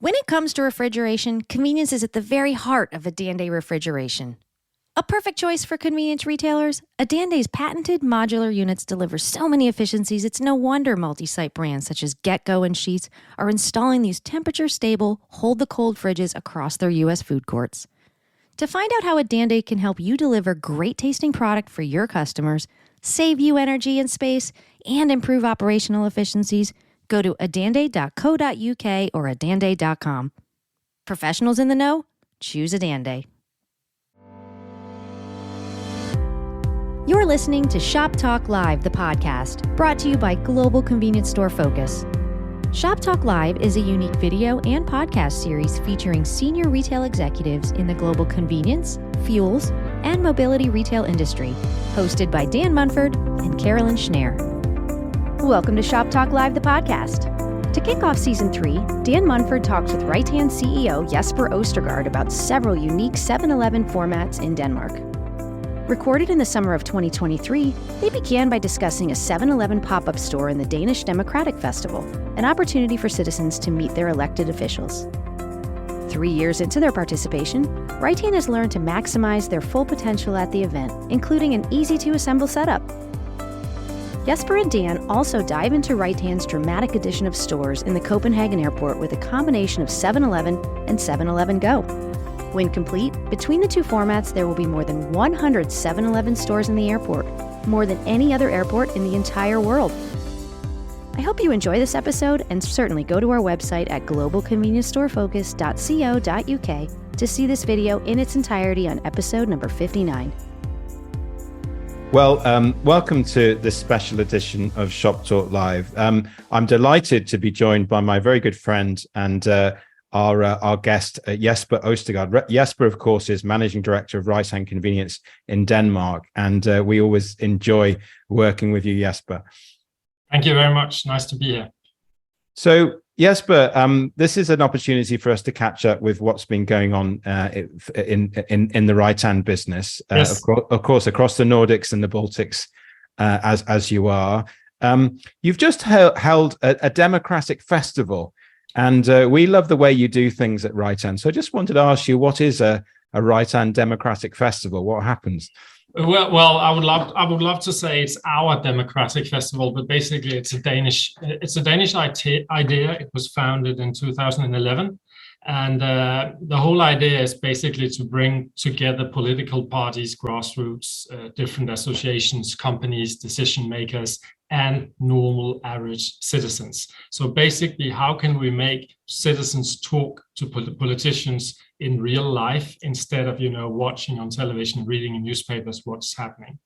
When it comes to refrigeration, convenience is at the very heart of Adande refrigeration. A perfect choice for convenience retailers, Adande's patented modular units deliver so many efficiencies it's no wonder multi-site brands such as GetGo and Sheetz are installing these temperature-stable, hold-the-cold fridges across their U.S. food courts. To find out how Adande can help you deliver great-tasting product for your customers, save you energy and space, and improve operational efficiencies, go to adande.co.uk or adande.com. Professionals in the know? Choose Adande. You're listening to Shop Talk Live, the podcast, brought to you by Global Convenience Store Focus. Shop Talk Live is a unique video and podcast series featuring senior retail executives in the global convenience, fuels, and mobility retail industry, hosted by Dan Munford and Carolyn Schneer. Welcome to Shop Talk Live, the podcast. To kick off Season 3, Dan Munford talks with Reitan CEO Jesper Østergaard about several unique 7-Eleven formats in Denmark. Recorded in the summer of 2023, they began by discussing a 7-Eleven pop-up store in the Danish Democratic Festival, an opportunity for citizens to meet their elected officials. 3 years into their participation, Reitan has learned to maximize their full potential at the event, including an easy-to-assemble setup. Jesper and Dan also dive into Reitan's dramatic addition of stores in the Copenhagen airport with a combination of 7-Eleven and 7-Eleven Go. When complete, between the two formats, there will be more than 100 7-Eleven stores in the airport, more than any other airport in the entire world. I hope you enjoy this episode and certainly go to our website at globalconveniencestoreFocus.co.uk to see this video in its entirety on episode number 59. Well, welcome to this special edition of Shop Talk Live. I'm delighted to be joined by my very good friend and our guest, Jesper Østergaard. Jesper, of course, is Managing Director of Reitan Convenience in Denmark, and we always enjoy working with you, Jesper. Thank you very much. Nice to be here. So, Jesper, this is an opportunity for us to catch up with what's been going on in the Reitan business, yes. Of course, across the Nordics and the Baltics, as you are. You've just held a democratic festival. And we love the way you do things at Reitan. So I just wanted to ask you, what is a Reitan Democratic Festival? What happens? Well, I would love to say it's our democratic festival, but basically it's a Danish idea. It was founded in 2011. And the whole idea is basically to bring together political parties, grassroots, different associations, companies, decision makers, and normal average citizens. So basically, how can we make citizens talk to politicians in real life instead of, watching on television, reading in newspapers what's happening?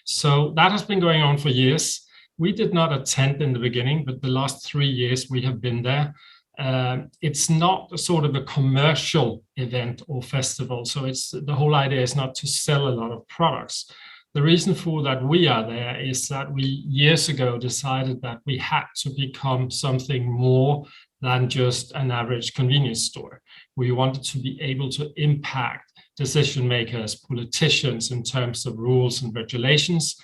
So that has been going on for years. We did not attend in the beginning, but the last 3 years we have been there. It's not a sort of a commercial event or festival. So the whole idea is not to sell a lot of products. The reason for that we are there is that we years ago decided that we had to become something more than just an average convenience store. We wanted to be able to impact decision makers, politicians in terms of rules and regulations.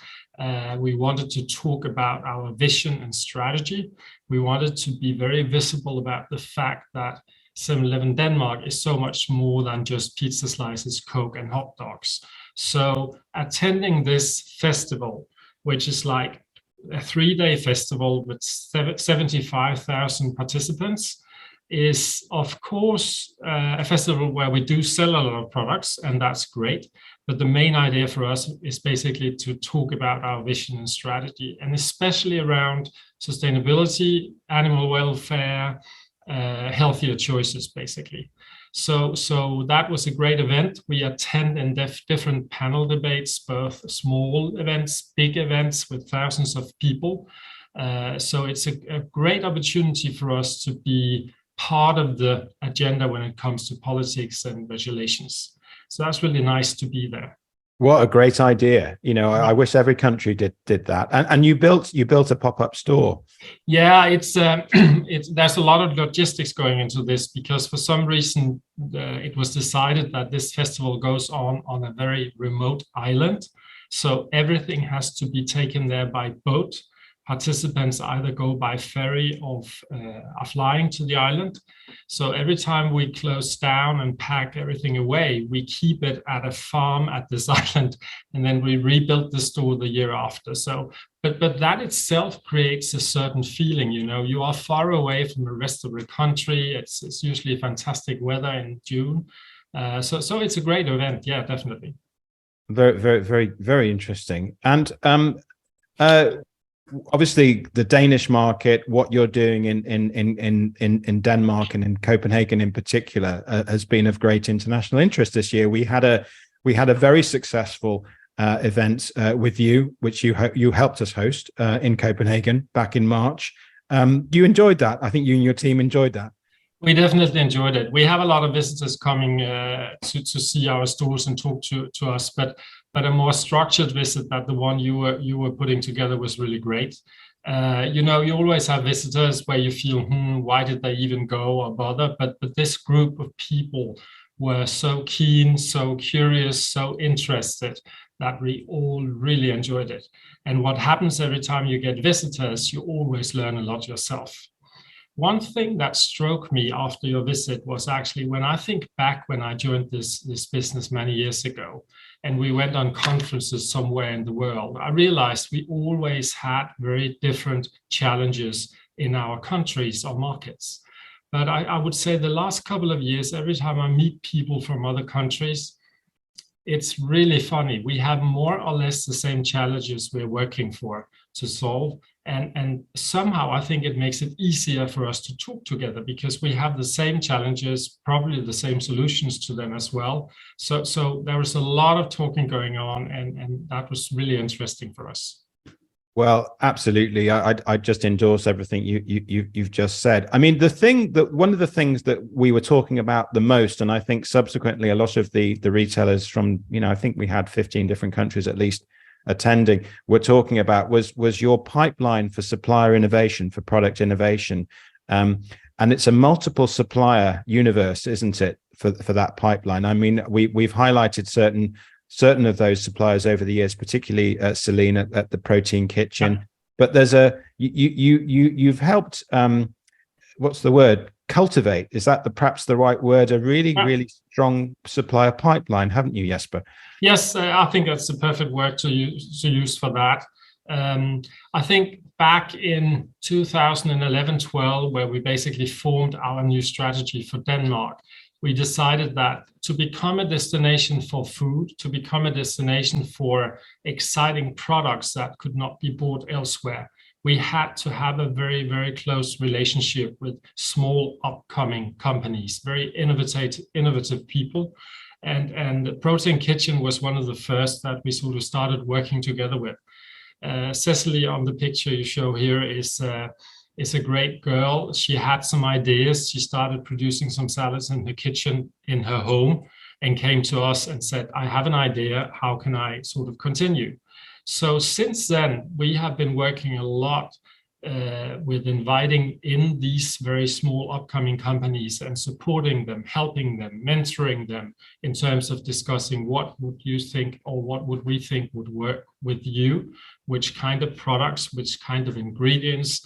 We wanted to talk about our vision and strategy. We wanted to be very visible about the fact that 7-Eleven Denmark is so much more than just pizza slices, Coke, and hot dogs. So attending this festival, which is like a 3-day festival with 75,000 participants, is of course a festival where we do sell a lot of products, and that's great. But the main idea for us is basically to talk about our vision and strategy, and especially around sustainability, animal welfare, healthier choices, basically. So that was a great event. We attend in different panel debates, both small events, big events with thousands of people. So it's a great opportunity for us to be part of the agenda when it comes to politics and regulations. So that's really nice to be there. What a great idea. I wish every country did that. And you built a pop-up store. Yeah, it's there's a lot of logistics going into this, because for some reason it was decided that this festival goes on a very remote island. So everything has to be taken there by boat. participants either go by ferry or are flying to the island. So every time we close down and pack everything away, we keep it at a farm at this island, and then we rebuild the store the year after. So, but that itself creates a certain feeling. You are far away from the rest of the country. It's usually fantastic weather in June. So it's a great event. Yeah, definitely. Very, very, very, very interesting. And obviously, the Danish market, what you're doing in Denmark and in Copenhagen in particular, has been of great international interest this year. We had a very successful event with you, which you helped us host in Copenhagen back in March. You enjoyed that. I think you and your team enjoyed that. We definitely enjoyed it. We have a lot of visitors coming to see our stores and talk to us, but a more structured visit than the one you were putting together was really great. You always have visitors where you feel, why did they even go or bother? But this group of people were so keen, so curious, so interested that we all really enjoyed it. And what happens every time you get visitors, you always learn a lot yourself. One thing that struck me after your visit was actually when I think back when I joined this business many years ago, and we went on conferences somewhere in the world, I realized we always had very different challenges in our countries or markets. But I would say the last couple of years, every time I meet people from other countries, it's really funny. We have more or less the same challenges we're working for to solve. And somehow I think it makes it easier for us to talk together because we have the same challenges, probably the same solutions to them as well. So there was a lot of talking going on, and that was really interesting for us. Well, absolutely. I just endorse everything you've just said. I mean, one of the things that we were talking about the most, and I think subsequently a lot of the retailers from, I think we had 15 different countries at least attending, were talking about was your pipeline for supplier innovation, for product innovation. And it's a multiple supplier universe, isn't it, for that pipeline? I mean, we've highlighted certain of those suppliers over the years, particularly Celine at the Protein Kitchen. But there's you've helped, what's the word? Cultivate. Is that perhaps the right word? A really, really strong supplier pipeline, haven't you, Jesper? Yes, I think that's the perfect word to use for that. I think back in 2011-12, where we basically formed our new strategy for Denmark, we decided that to become a destination for food, to become a destination for exciting products that could not be bought elsewhere, we had to have a very, very close relationship with small upcoming companies, very innovative people. And the Protein Kitchen was one of the first that we sort of started working together with. Cecily on the picture you show here is a great girl. She had some ideas. She started producing some salads in the kitchen in her home and came to us and said, I have an idea. How can I sort of continue? So since then, we have been working a lot with inviting in these very small upcoming companies and supporting them, helping them, mentoring them in terms of discussing what would you think or what would we think would work with you, which kind of products, which kind of ingredients,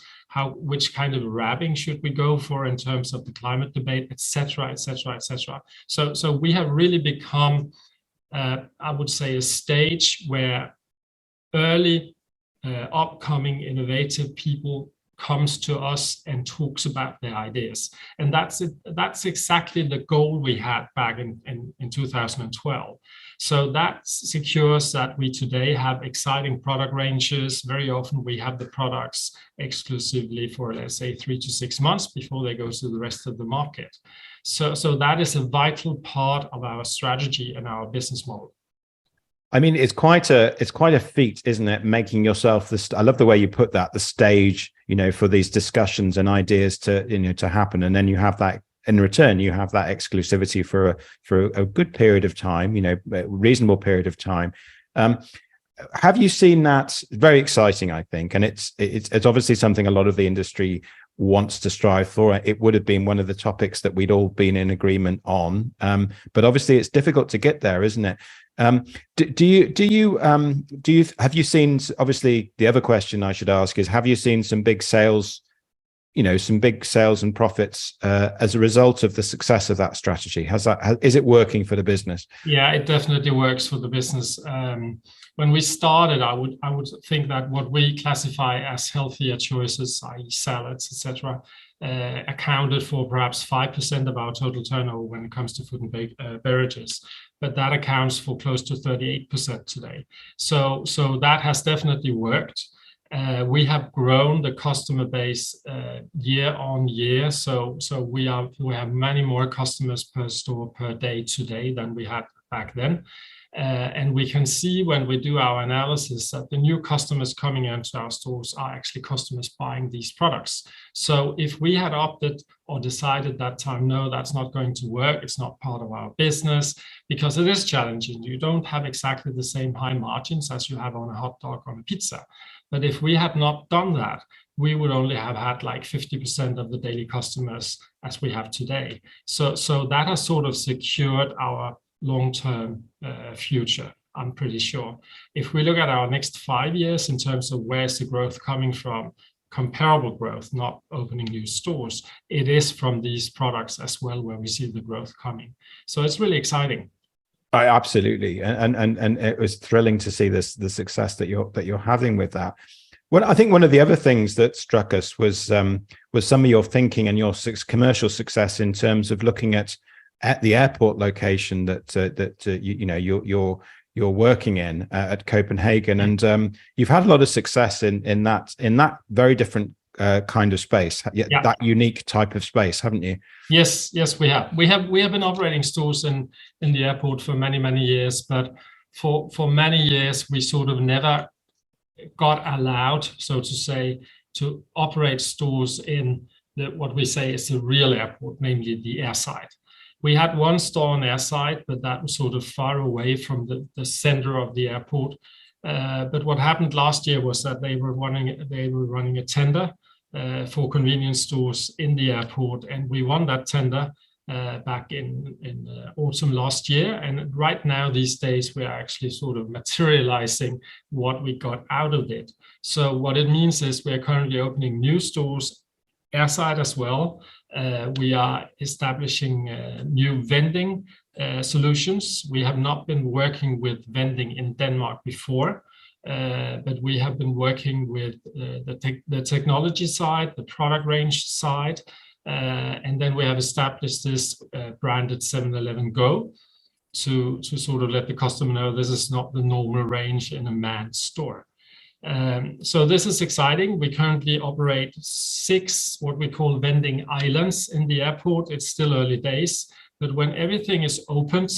which kind of wrapping should we go for in terms of the climate debate, etc., etc., etc. So we have really become, I would say, a stage where early upcoming innovative people comes to us and talks about their ideas. And that's exactly the goal we had back in 2012. So that secures that we today have exciting product ranges. Very often we have the products exclusively for, let's say, 3 to 6 months before they go to the rest of the market. So that is a vital part of our strategy and our business model. I mean, it's quite a feat, isn't it? Making yourself I love the way you put that, the stage, for these discussions and ideas to happen. And then you have that in return, you have that exclusivity for a good period of time, a reasonable period of time. Have you seen that? Very exciting, I think. And it's obviously something a lot of the industry wants to strive for. It would have been one of the topics that we'd all been in agreement on. But obviously it's difficult to get there, isn't it? Have you seen, obviously the other question I should ask is, have you seen some big sales and profits as a result of the success of that strategy? Is it working for the business? Yeah, it definitely works for the business. When we started, I would think that what we classify as healthier choices, i.e. salads, etc., accounted for perhaps 5% of our total turnover when it comes to food and beverages, but that accounts for close to 38% today. So that has definitely worked. We have grown the customer base year on year, so we have many more customers per store per day today than we had back then. And we can see when we do our analysis that the new customers coming into our stores are actually customers buying these products. So if we had opted or decided that time, no, that's not going to work, it's not part of our business, because it is challenging. You don't have exactly the same high margins as you have on a hot dog or a pizza. But if we had not done that, we would only have had like 50% of the daily customers as we have today. So that has sort of secured our long-term future, I'm pretty sure. If we look at our next 5 years in terms of where's the growth coming from, comparable growth, not opening new stores, it is from these products as well where we see the growth coming. So it's really exciting. Absolutely, and it was thrilling to see the success that you're having with that. Well, I think one of the other things that struck us was some of your thinking and your commercial success in terms of looking at the airport location that you're working in at Copenhagen, and you've had a lot of success in that very different kind of space, that unique type of space, haven't you? Yes, we have. We have been operating stores in the airport for many years, but for many years we sort of never got allowed, so to say, to operate stores in what we say is the real airport, namely the airside. We had one store on airside, but that was sort of far away from the center of the airport. But what happened last year was that they were running a tender for convenience stores in the airport, and we won that tender back in autumn last year. And right now, these days, we are actually sort of materializing what we got out of it. So what it means is we are currently opening new stores airside as well. We are establishing new vending solutions. We have not been working with vending in Denmark before, but we have been working with the technology side, the product range side, and then we have established this branded 7-Eleven Go to sort of let the customer know this is not the normal range in a manned store. So this is exciting. We currently operate 6 what we call vending islands in the airport. It's still early days, but when everything is opened,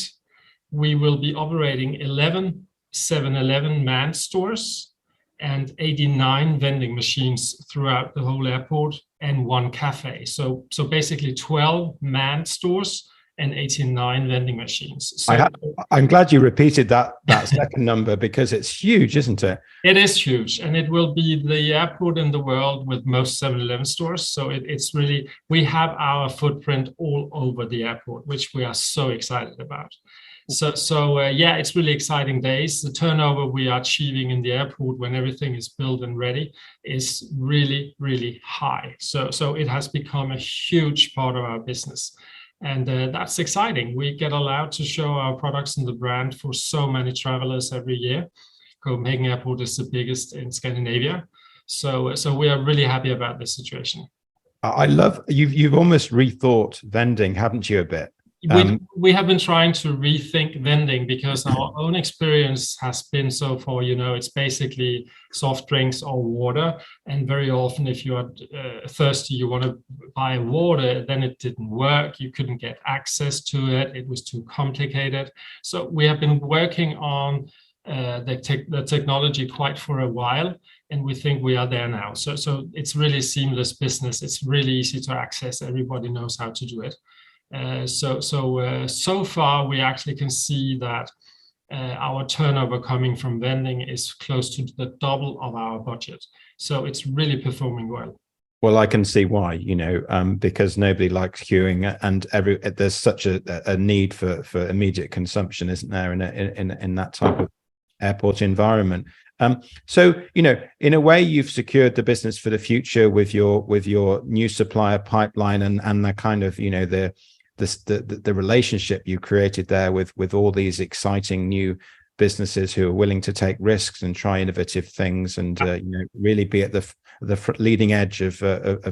we will be operating 11 7-Eleven manned stores and 89 vending machines throughout the whole airport and 1 cafe. So basically 12 manned stores and 89 vending machines. So I'm glad you repeated that second number, because it's huge, isn't it? It is huge, and it will be the airport in the world with most 7-Eleven stores. So it's really, we have our footprint all over the airport, which we are so excited about. So yeah, it's really exciting days. The turnover we are achieving in the airport when everything is built and ready is really high. So it has become a huge part of our business. And that's exciting. We get allowed to show our products and the brand for so many travelers every year. Copenhagen Airport is the biggest in Scandinavia. So we are really happy about this situation. I love, you've almost rethought vending, haven't you, a bit? We have been trying to rethink vending because our own experience has been so far, it's basically soft drinks or water. And very often if you are thirsty, you want to buy water, then it didn't work. You couldn't get access to it. It was too complicated. So we have been working on the technology quite for a while, and we think we are there now. So it's really seamless business. It's really easy to access. Everybody knows how to do it. So far we actually can see that our turnover coming from vending is close to the double of our budget. So it's really performing well. Well, I can see why, because nobody likes queuing, and there's such a need for immediate consumption, isn't there, in that type of airport environment. So, in a way, you've secured the business for the future with your new supplier pipeline and the kind of, the relationship you created there with all these exciting new businesses who are willing to take risks and try innovative things and really be at the leading edge of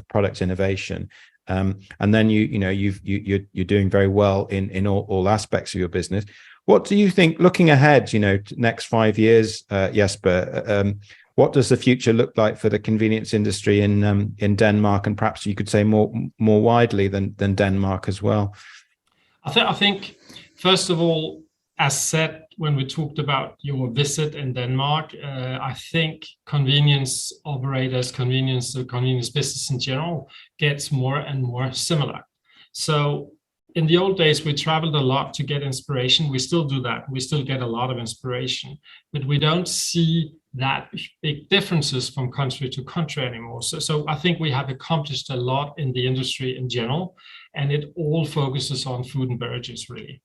product innovation. And then you're doing very well in all aspects of your business. What do you think, looking ahead, next 5 years, Jesper, what does the future look like for the convenience industry in Denmark, and perhaps you could say more widely than Denmark as well? I think first of all, as said when we talked about your visit in Denmark, I think convenience operators, the convenience business in general, gets more and more similar. So in the old days, we traveled a lot to get inspiration. We still do that. We still get a lot of inspiration, but we don't see that big differences from country to country anymore. So I think we have accomplished a lot in the industry in general, and it all focuses on food and beverages, really.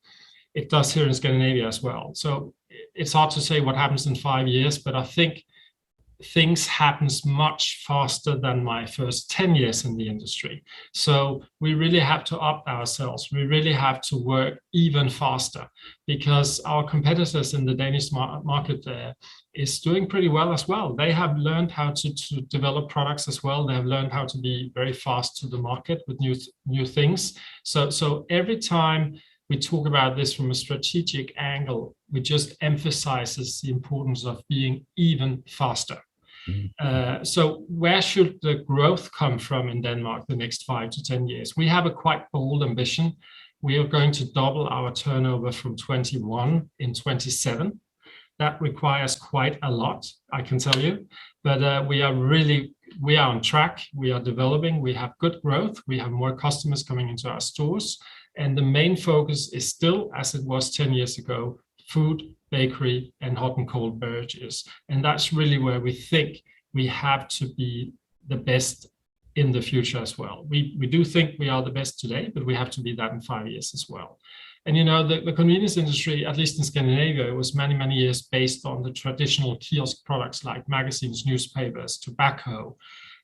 It does here in Scandinavia as well. So it's hard to say what happens in 5 years, but I think things happens much faster than my first 10 years in the industry. So we really have to up ourselves. We really have to work even faster, because our competitors in the Danish market is doing pretty well as well. They have learned how to develop products as well. They have learned how to be very fast to the market with new things. So every time we talk about this from a strategic angle, we just emphasizes the importance of being even faster. So where should the growth come from in Denmark the next 5 to 10 years? We have a quite bold ambition. We are going to double our turnover from 21 in 27. That requires quite a lot, I can tell you. But we are on track. We are developing. We have good growth. We have more customers coming into our stores. And the main focus is still, as it was 10 years ago, food, bakery, and hot and cold beverages. And that's really where we think we have to be the best in the future as well. We do think we are the best today, but we have to be that in 5 years as well. And the convenience industry, at least in Scandinavia, was many, many years based on the traditional kiosk products like magazines, newspapers, tobacco,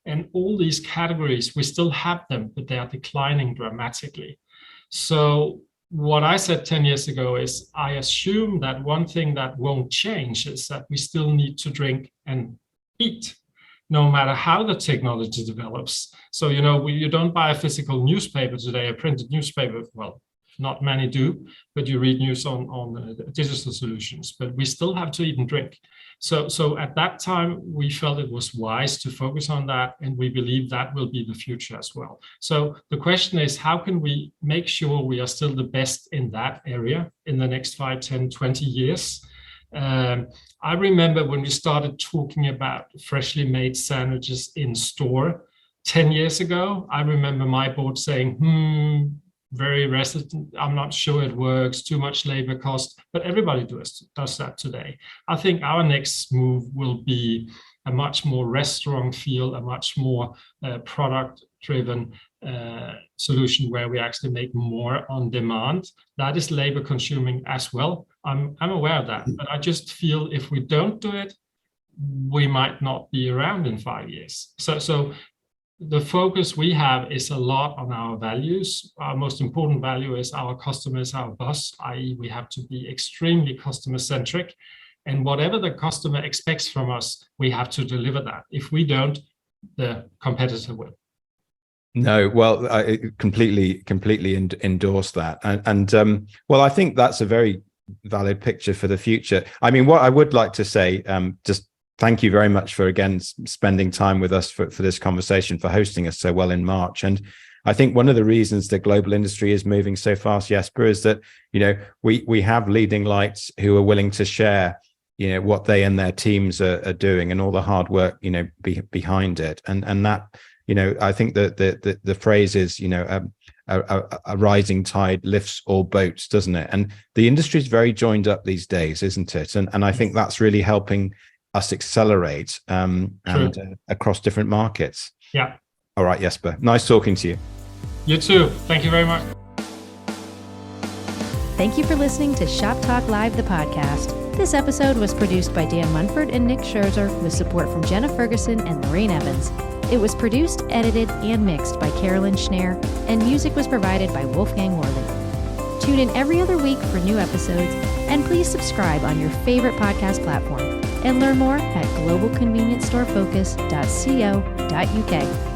and all these categories. We still have them, but they are declining dramatically. So what I said 10 years ago is I assume that one thing that won't change is that we still need to drink and eat, no matter how the technology develops. So, you don't buy a physical newspaper today, a printed newspaper. Well, not many do, but you read news on digital solutions. But we still have to eat and drink. So at that time, we felt it was wise to focus on that, and we believe that will be the future as well. So the question is, how can we make sure we are still the best in that area in the next 5, 10, 20 years? I remember when we started talking about freshly made sandwiches in store 10 years ago, I remember my board saying, very resistant. I'm not sure it works, too much labor cost, but everybody does that today. I think our next move will be a much more restaurant feel, a much more product-driven solution where we actually make more on demand. That is labor consuming as well. I'm aware of that, but I just feel if we don't do it, we might not be around in 5 years. So the focus we have is a lot on our values. Our most important value is our customers, our boss, i.e. we have to be extremely customer-centric. And whatever the customer expects from us, we have to deliver that. If we don't, the competitor will. No, well, I completely endorse that. And well, I think that's a very valid picture for the future. I mean, what I would like to say, just thank you very much for, again, spending time with us for this conversation, for hosting us so well in March. And I think one of the reasons the global industry is moving so fast, Jesper, is that, we have leading lights who are willing to share, what they and their teams are doing and all the hard work, behind it. And that, I think that the phrase is, a rising tide lifts all boats, doesn't it? And the industry is very joined up these days, isn't it? And I think that's really helping us accelerate and across different markets. Yeah, All right, Jesper. Nice talking to you. You too. Thank you very much. Thank you for listening to Shop Talk Live, the podcast. This episode was produced by Dan Munford and Nick Scherzer with support from Jenna Ferguson and Lorraine Evans. It was produced, edited, and mixed by Carolyn Schneer, and music was provided by Wolfgang Worley. Tune in every other week for new episodes, and please subscribe on your favorite podcast platform and learn more at globalconvenienceStoreFocus.co.uk.